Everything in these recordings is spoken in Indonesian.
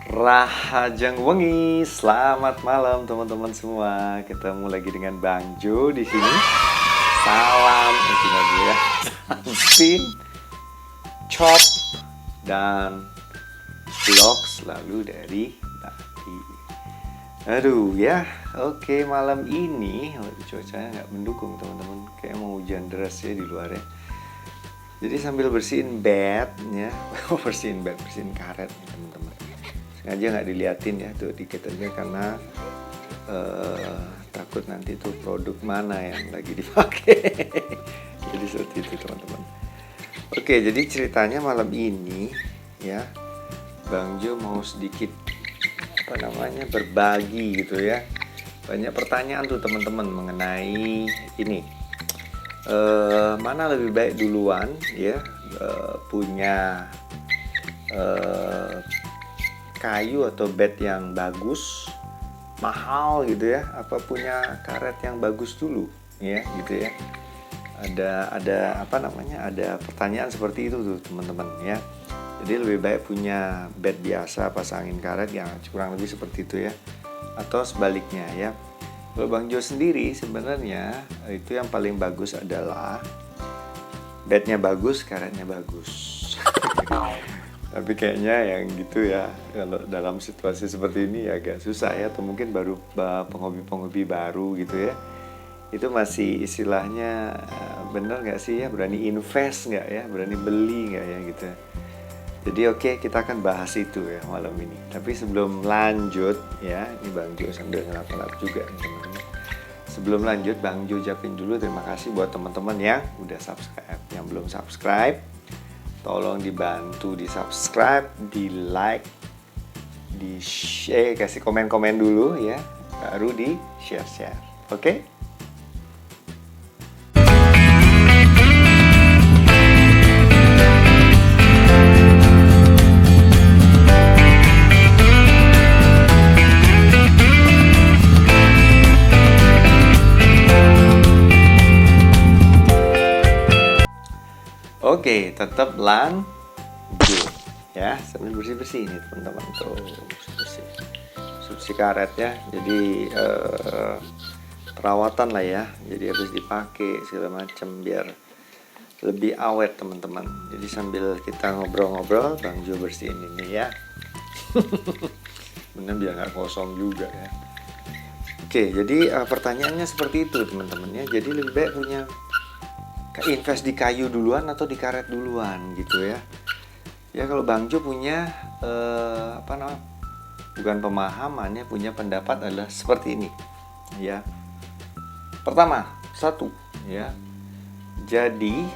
Rahajang Wengi, selamat malam teman-teman semua. Ketemu lagi dengan Bang Jo di sini. Salam itu lagi ya. Pin, Chop dan vlog selalu dari Bati. Aduh ya, oke malam ini cuacanya nggak mendukung teman-teman. Kayak mau hujan deras ya di luar ya. Jadi sambil bersihin bed ya, bersihin karet nih teman-teman. Sengaja nggak diliatin ya tuh dikit aja karena takut nanti tuh produk mana yang lagi dipakai. Jadi seperti itu teman-teman. Oke, jadi ceritanya malam ini ya, Bang Jo mau sedikit berbagi gitu ya. Banyak pertanyaan tuh teman-teman mengenai ini. Mana lebih baik duluan ya punya kayu atau bed yang bagus mahal gitu ya, apa punya karet yang bagus dulu ya gitu ya. Ada pertanyaan seperti itu tuh teman-teman ya. Jadi lebih baik punya bed biasa pasangin karet yang kurang lebih seperti itu ya, atau sebaliknya ya. Kalau Bang Jo sendiri sebenarnya itu yang paling bagus adalah bednya bagus, karetnya bagus. Tapi kayaknya yang gitu ya, kalau dalam situasi seperti ini ya agak susah ya, atau mungkin baru penghobi baru gitu ya. Itu masih istilahnya bener nggak sih ya, berani invest nggak ya, berani beli nggak ya gitu. Jadi oke, kita akan bahas itu ya malam ini. Tapi sebelum lanjut ya, ini Bang Jo sambil ngelap-ngelap juga nih teman-teman. Sebelum lanjut, Bang Jo ucapin dulu terima kasih buat teman-teman yang udah subscribe. Yang belum subscribe, tolong dibantu di subscribe, di like, di share, kasih komen-komen dulu ya, baru di share-share. Oke? Oke, tetap lanjut ya, sambil bersih-bersih ini teman-teman tuh, bersih karet ya. Jadi perawatan lah ya, jadi harus dipakai segala macam biar lebih awet teman-teman. Jadi sambil kita ngobrol-ngobrol, Bang Jo bersihin ini ya. Bener biar nggak kosong juga ya. Oke, jadi pertanyaannya seperti itu teman-teman ya. Jadi lebih baik punya invest di kayu duluan atau di karet duluan gitu ya. Ya kalau Bang Jo punya bukan pemahaman ya, punya pendapat adalah seperti ini ya. Pertama, satu ya. Jadi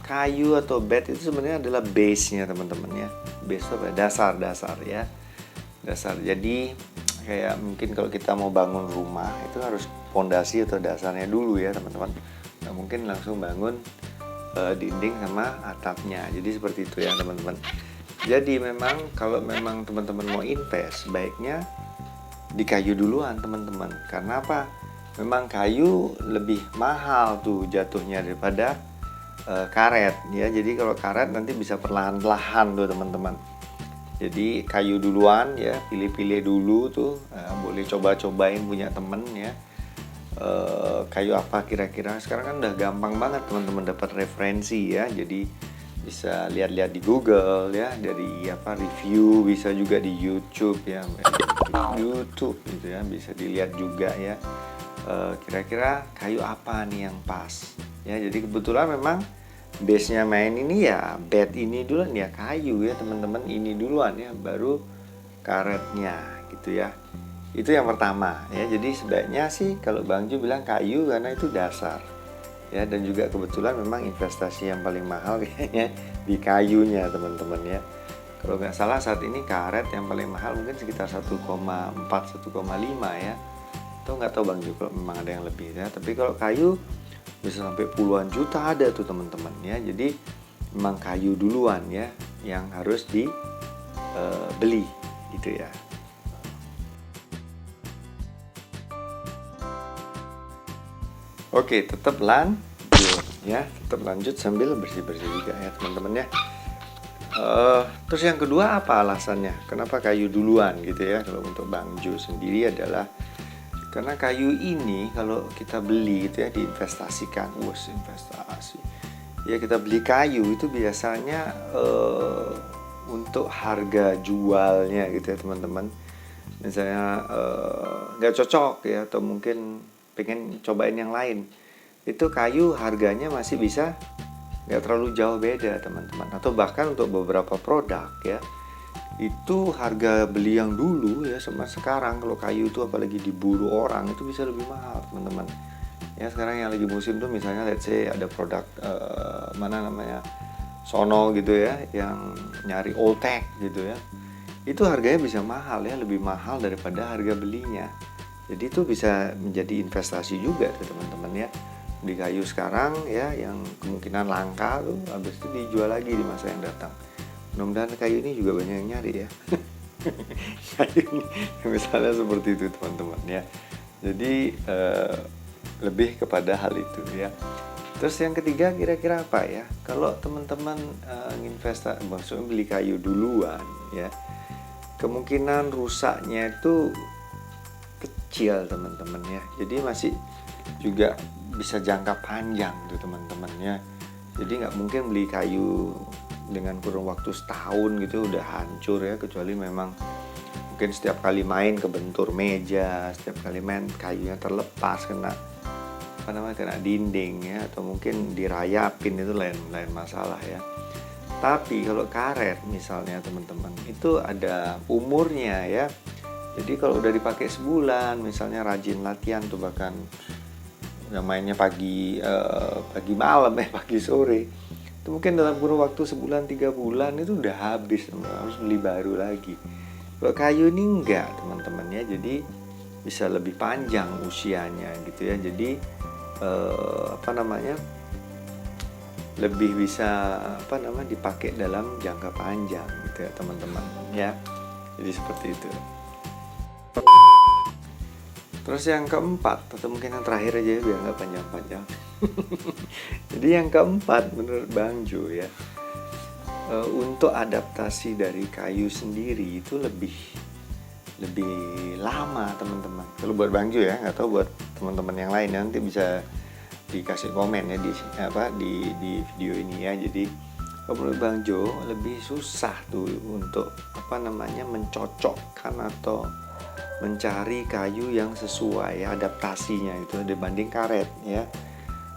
kayu atau bed itu sebenarnya adalah base-nya teman-teman ya. Base apa? Dasar ya. Dasar. Jadi kayak mungkin kalau kita mau bangun rumah itu harus fondasi atau dasarnya dulu ya teman-teman. Nggak mungkin langsung bangun dinding sama atapnya. Jadi seperti itu ya teman-teman. Jadi memang kalau memang teman-teman mau invest, baiknya di kayu duluan teman-teman. Karena apa? Memang kayu lebih mahal tuh jatuhnya daripada karet ya. Jadi kalau karet nanti bisa perlahan-lahan tuh teman-teman. Jadi kayu duluan ya, pilih-pilih dulu tuh. Boleh coba-cobain punya temen ya. Kayu apa kira-kira. Sekarang kan udah gampang banget teman-teman dapat referensi ya. Jadi bisa lihat-lihat di Google ya, dari review, bisa juga di YouTube ya. YouTube gitu ya, bisa dilihat juga ya. Kira-kira kayu apa nih yang pas ya. Jadi kebetulan memang base-nya main ini ya bed ini duluan ya, kayu ya teman-teman, ini duluan ya, baru karetnya gitu ya. Itu yang pertama ya. Jadi sebaiknya sih kalau Bang Jo bilang kayu karena itu dasar ya, dan juga kebetulan memang investasi yang paling mahal kayaknya di kayunya teman-teman ya. Kalau nggak salah saat ini karet yang paling mahal mungkin sekitar 1,4 1,5 ya. Atau nggak tahu Bang Jo kalau memang ada yang lebih ya. Tapi kalau kayu bisa sampai puluhan juta ada tuh teman-teman ya. Jadi memang kayu duluan ya yang harus dibeli gitu ya. Oke, tetap lanjut ya, tetap lanjut sambil bersih-bersih juga ya teman-teman ya. Terus yang kedua apa alasannya? Kenapa kayu duluan gitu ya? Kalau untuk Bang Jo sendiri adalah karena kayu ini kalau kita beli itu ya diinvestasikan, investasi. Ya kita beli kayu itu biasanya untuk harga jualnya gitu ya teman-teman. Misalnya nggak cocok ya atau mungkin pengen cobain yang lain, itu kayu harganya masih bisa nggak terlalu jauh beda teman-teman. Atau bahkan untuk beberapa produk ya itu harga beli yang dulu ya sama sekarang, kalau kayu itu apalagi diburu orang itu bisa lebih mahal teman-teman ya. Sekarang yang lagi musim tuh misalnya let's say ada produk mana namanya Sono gitu ya, yang nyari old tech gitu ya, itu harganya bisa mahal ya, lebih mahal daripada harga belinya. Jadi itu bisa menjadi investasi juga tuh teman-teman ya, di kayu sekarang ya yang kemungkinan langka tuh habis itu dijual lagi di masa yang datang. Mudah-mudahan kayu ini juga banyak yang nyari ya. Kayu ini misalnya seperti itu teman-teman ya. Jadi lebih kepada hal itu ya. Terus yang ketiga kira-kira apa ya? Kalau teman-teman investasi, maksudnya beli kayu duluan ya, kemungkinan rusaknya itu kecil teman-teman ya. Jadi masih juga bisa jangka panjang tuh teman-teman ya. Jadi nggak mungkin beli kayu dengan kurun waktu setahun gitu udah hancur ya, kecuali memang mungkin setiap kali main kebentur meja, setiap kali main kayunya terlepas kena kena dinding ya, atau mungkin dirayapin, itu lain masalah ya. Tapi kalau karet misalnya teman-teman itu ada umurnya ya. Jadi kalau udah dipakai sebulan misalnya, rajin latihan tuh, bahkan yang mainnya pagi malam pagi sore, itu mungkin dalam kurun waktu sebulan 3 bulan itu udah habis, harus beli baru lagi. Kalau kayu ini enggak teman-teman ya, jadi bisa lebih panjang usianya gitu ya. Jadi lebih bisa dipakai dalam jangka panjang gitu ya teman-teman ya. Jadi seperti itu. Terus yang keempat, atau mungkin yang terakhir aja biar nggak panjang-panjang. Jadi yang keempat menurut Bang Jo ya, untuk adaptasi dari kayu sendiri itu lebih lama teman-teman. Kalau buat Bang Jo ya, nggak tahu buat teman-teman yang lain, nanti bisa dikasih komen ya di video ini ya. Jadi kalau menurut Bang Jo lebih susah tuh untuk mencocokkan atau mencari kayu yang sesuai adaptasinya itu dibanding karet ya.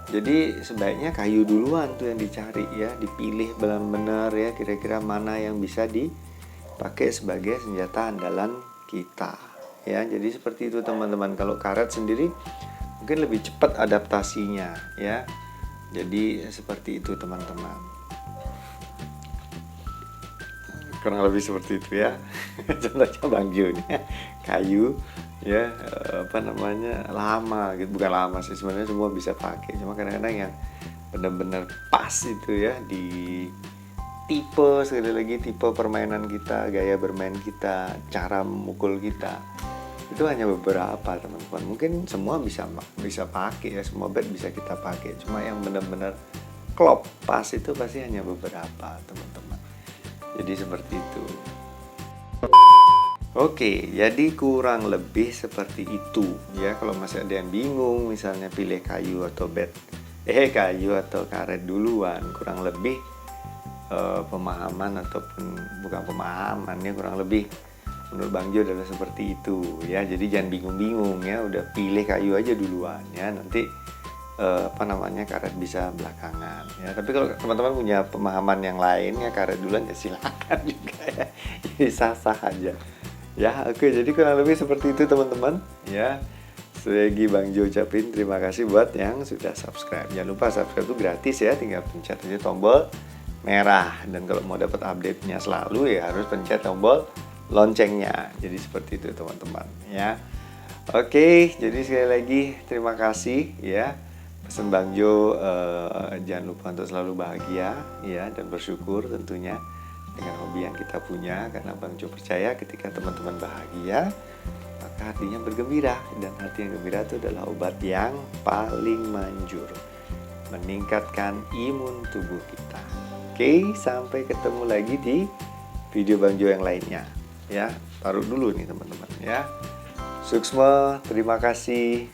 Jadi sebaiknya kayu duluan tuh yang dicari ya, dipilih benar-benar ya, kira-kira mana yang bisa dipakai sebagai senjata andalan kita ya. Jadi seperti itu teman-teman. Kalau karet sendiri mungkin lebih cepat adaptasinya ya. Jadi seperti itu teman-teman, kurang lebih seperti itu ya. Contohnya Bang Jo nih, kayu ya lama gitu, bukan lama sih sebenarnya, semua bisa pakai, cuma kadang-kadang yang benar-benar pas itu ya di sekali lagi tipe permainan kita, gaya bermain kita, cara memukul kita, itu hanya beberapa teman-teman. Mungkin semua bisa pakai ya, semua bat bisa kita pakai, cuma yang benar-benar klop pas itu pasti hanya beberapa teman-teman. Jadi seperti itu. Oke, jadi kurang lebih seperti itu ya. Kalau masih ada yang bingung misalnya pilih kayu atau kayu atau karet duluan, kurang lebih pemahaman ataupun bukan pemahaman ya, kurang lebih menurut Bang Jo adalah seperti itu ya. Jadi jangan bingung-bingung ya, udah pilih kayu aja duluan ya, nanti karet bisa belakangan ya. Tapi kalau teman-teman punya pemahaman yang lain ya, karet duluan ya silakan juga ya. Jadi sah-sah aja ya. Oke, jadi kurang lebih seperti itu teman-teman ya. Lagi Bang Jo ucapin terima kasih buat yang sudah subscribe. Jangan lupa subscribe itu gratis ya, tinggal pencet aja tombol merah. Dan kalau mau dapat update-nya selalu ya harus pencet tombol loncengnya. Jadi seperti itu teman-teman ya. Oke, jadi sekali lagi terima kasih ya. Pesan Bang Jo, jangan lupa untuk selalu bahagia ya, dan bersyukur tentunya dengan hobi yang kita punya, karena Bang Jo percaya ketika teman-teman bahagia maka hatinya bergembira, dan hati yang gembira itu adalah obat yang paling manjur meningkatkan imun tubuh kita. Oke, sampai ketemu lagi di video Bang Jo yang lainnya. Ya, taruh dulu nih teman-teman ya. Suksma, terima kasih.